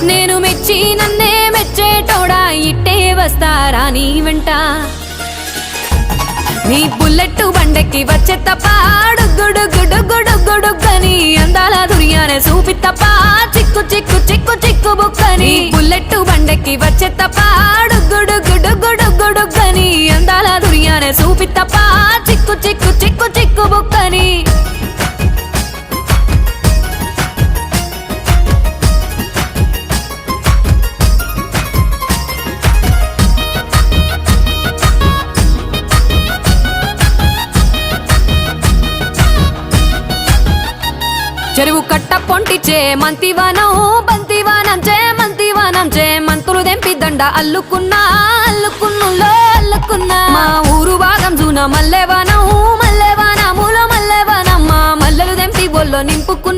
నేను మెచ్చి నన్నే మెచ్చేటోడా ఇట్టే వస్తారా నీ వెంట నీ బుల్లెట్ బండెక్కి వచ్చే తప్ప డుగ్గుడుగ్గుడుగ్గుడుగ్గుడుగ్గని అందాల దుర్యానే చూపి తప్ప చిక్కు చిక్కు చిక్కు చిక్కు బుక్కని బుల్లెట్ బండెక్కి వచ్చే తప్ప డుగ్గుడుగ్గుడుగ్గుడుగ్గుడుగ్గని అందాల దుర్యానే చూపి తప్ప చిక్కు చిక్కు చిక్కు చిక్కు బుక్కని చెరువు కట్ట పొంటిచే మంతివానం బంతివానం చే మంతివానం చే మంతులు దెంపి దండ అల్లుకున్నా అల్లుకున్నులో అల్లుకున్నా మా ఊరు భాగం జూన మల్లెవానం మల్లెవానములో మల్లెవానమ్మ మల్లెలు దెంపి బొల్లో నింపుకు